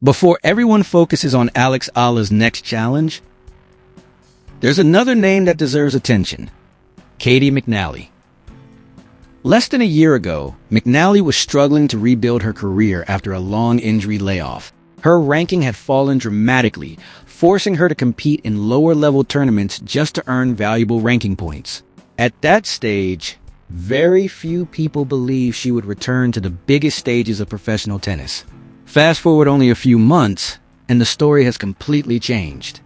Before everyone focuses on Alex Eala's next challenge, there's another name that deserves attention: Caty McNally. Less than a year ago, McNally was struggling to rebuild her career after a long injury layoff. Her ranking had fallen dramatically, forcing her to compete in lower-level tournaments just to earn valuable ranking points. At that stage, very few people believed she would return to the biggest stages of professional tennis. Fast forward only a few months, and the story has completely changed.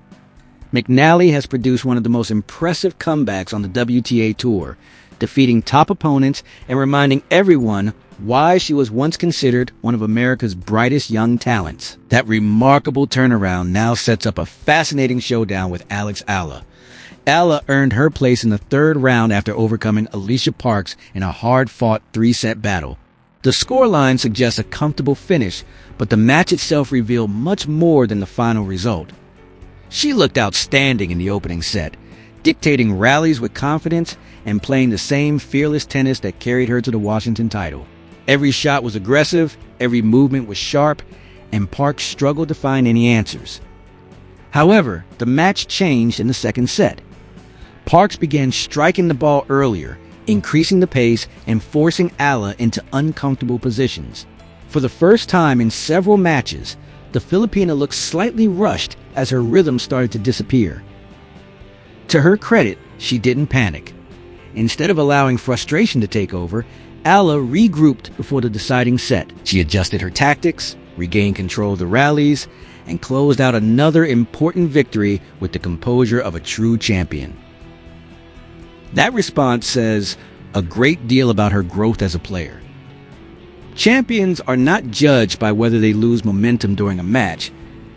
McNally has produced one of the most impressive comebacks on the WTA Tour, defeating top opponents and reminding everyone why she was once considered one of America's brightest young talents. That remarkable turnaround now sets up a fascinating showdown with Alex Eala. Eala earned her place in the third round after overcoming Alicia Parks in a hard-fought three-set battle. The scoreline suggests a comfortable finish, but the match itself revealed much more than the final result. She looked outstanding in the opening set, dictating rallies with confidence and playing the same fearless tennis that carried her to the Washington title. Every shot was aggressive, every movement was sharp, and Parks struggled to find any answers. However, the match changed in the second set. Parks began striking the ball earlier, increasing the pace and forcing Eala into uncomfortable positions. For the first time in several matches, the Filipina looked slightly rushed as her rhythm started to disappear. To her credit, she didn't panic. Instead of allowing frustration to take over, Eala regrouped before the deciding set. She adjusted her tactics, regained control of the rallies, and closed out another important victory with the composure of a true champion. That response says a great deal about her growth as a player. Champions are not judged by whether they lose momentum during a match.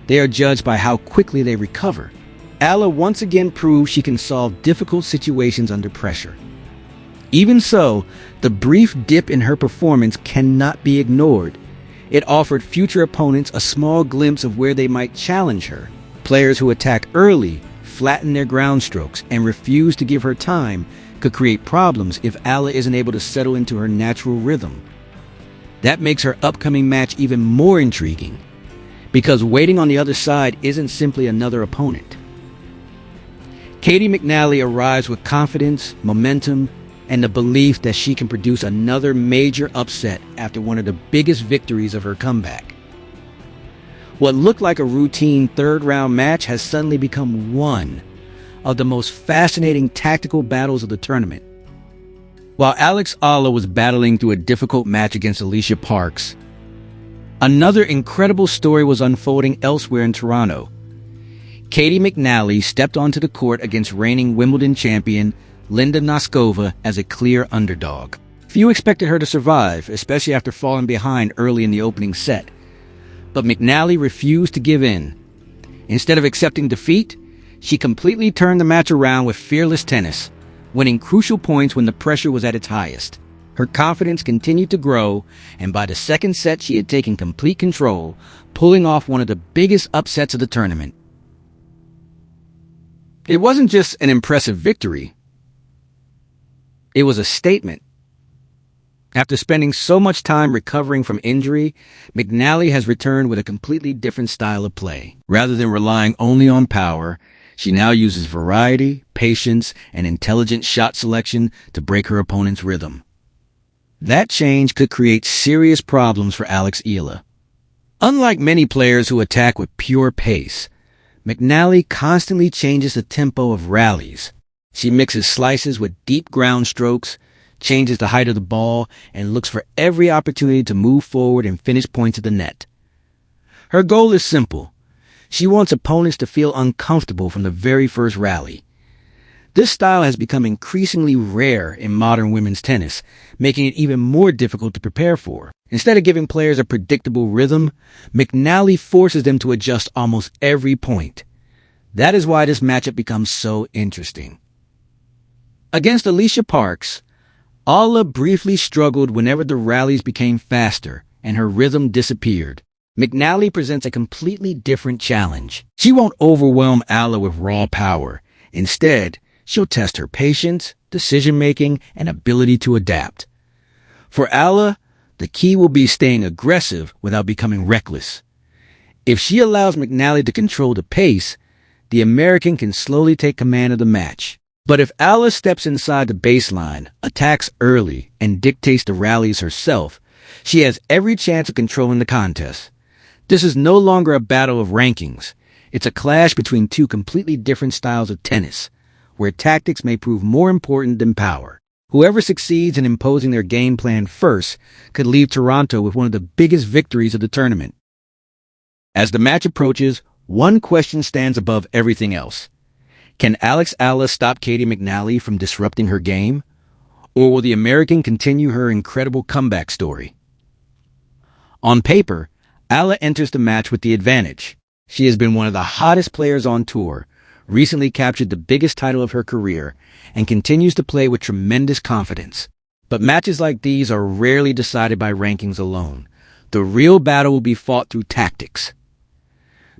They are judged by how quickly they recover. Eala once again proved she can solve difficult situations under pressure. Even so, the brief dip in her performance cannot be ignored. It offered future opponents a small glimpse of where they might challenge her. Players who attack early, flatten their ground strokes, and refuse to give her time could create problems if Eala isn't able to settle into her natural rhythm. That makes her upcoming match even more intriguing, because waiting on the other side isn't simply another opponent. Caty McNally arrives with confidence, momentum, and the belief that she can produce another major upset after one of the biggest victories of her comeback. What looked like a routine third-round match has suddenly become one of the most fascinating tactical battles of the tournament. While Alex Eala was battling through a difficult match against Alicia Parks, another incredible story was unfolding elsewhere in Toronto. Caty McNally stepped onto the court against reigning Wimbledon champion Linda Noskova as a clear underdog. Few expected her to survive, especially after falling behind early in the opening set. But McNally refused to give in. Instead of accepting defeat, she completely turned the match around with fearless tennis, winning crucial points when the pressure was at its highest. Her confidence continued to grow, and by the second set she had taken complete control, pulling off one of the biggest upsets of the tournament. It wasn't just an impressive victory. It was a statement. After spending so much time recovering from injury, McNally has returned with a completely different style of play. Rather than relying only on power, she now uses variety, patience, and intelligent shot selection to break her opponent's rhythm. That change could create serious problems for Alex Eala. Unlike many players who attack with pure pace, McNally constantly changes the tempo of rallies. She mixes slices with deep ground strokes, changes the height of the ball, and looks for every opportunity to move forward and finish points at the net. Her goal is simple. She wants opponents to feel uncomfortable from the very first rally. This style has become increasingly rare in modern women's tennis, making it even more difficult to prepare for. Instead of giving players a predictable rhythm, McNally forces them to adjust almost every point. That is why this matchup becomes so interesting. Against Alicia Parks, Eala briefly struggled whenever the rallies became faster and her rhythm disappeared. McNally presents a completely different challenge. She won't overwhelm Eala with raw power. Instead, she'll test her patience, decision-making, and ability to adapt. For Eala, the key will be staying aggressive without becoming reckless. If she allows McNally to control the pace, the American can slowly take command of the match. But if Eala steps inside the baseline, attacks early, and dictates the rallies herself, she has every chance of controlling the contest. This is no longer a battle of rankings. It's a clash between two completely different styles of tennis, where tactics may prove more important than power. Whoever succeeds in imposing their game plan first could leave Toronto with one of the biggest victories of the tournament. As the match approaches, one question stands above everything else. Can Alex Eala stop Caty McNally from disrupting her game? Or will the American continue her incredible comeback story? On paper, Eala enters the match with the advantage. She has been one of the hottest players on tour, recently captured the biggest title of her career, and continues to play with tremendous confidence. But matches like these are rarely decided by rankings alone. The real battle will be fought through tactics.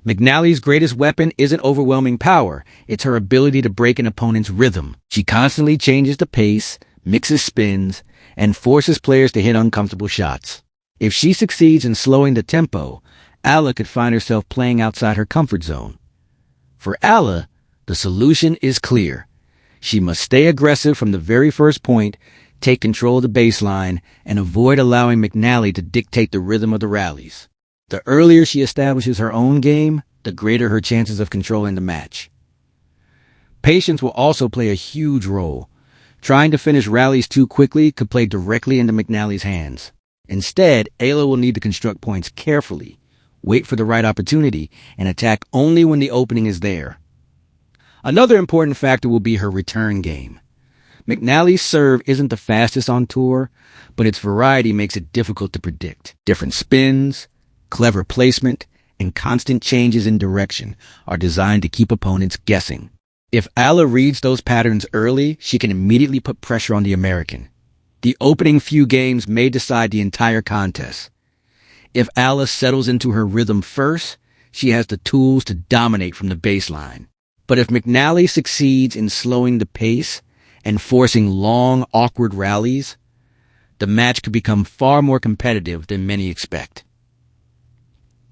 McNally's greatest weapon isn't overwhelming power, it's her ability to break an opponent's rhythm. She constantly changes the pace, mixes spins, and forces players to hit uncomfortable shots. If she succeeds in slowing the tempo, Eala could find herself playing outside her comfort zone. For Eala, the solution is clear. She must stay aggressive from the very first point, take control of the baseline, and avoid allowing McNally to dictate the rhythm of the rallies. The earlier she establishes her own game, the greater her chances of controlling the match. Patience will also play a huge role. Trying to finish rallies too quickly could play directly into McNally's hands. Instead, Eala will need to construct points carefully, wait for the right opportunity, and attack only when the opening is there. Another important factor will be her return game. McNally's serve isn't the fastest on tour, but its variety makes it difficult to predict. Different spins, clever placement, and constant changes in direction are designed to keep opponents guessing. If Eala reads those patterns early, she can immediately put pressure on the American. The opening few games may decide the entire contest. If Eala settles into her rhythm first, she has the tools to dominate from the baseline. But if McNally succeeds in slowing the pace and forcing long, awkward rallies, the match could become far more competitive than many expect.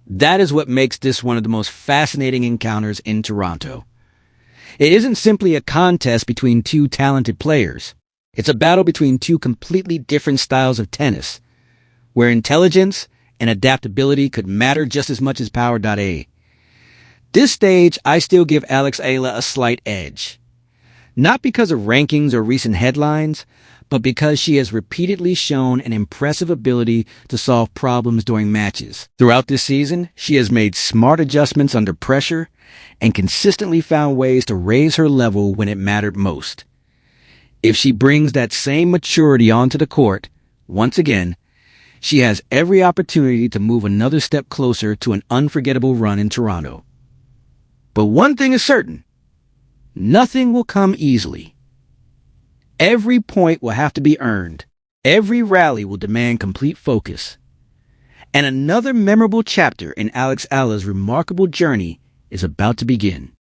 That is what makes this one of the most fascinating encounters in Toronto. It isn't simply a contest between two talented players. It's a battle between two completely different styles of tennis, where intelligence and adaptability could matter just as much as power. This stage, I still give Alex Eala a slight edge. Not because of rankings or recent headlines, but because she has repeatedly shown an impressive ability to solve problems during matches. Throughout this season, she has made smart adjustments under pressure and consistently found ways to raise her level when it mattered most. If she brings that same maturity onto the court, once again, she has every opportunity to move another step closer to an unforgettable run in Toronto. But one thing is certain, nothing will come easily. Every point will have to be earned. Every rally will demand complete focus. And another memorable chapter in Alex Eala's remarkable journey is about to begin.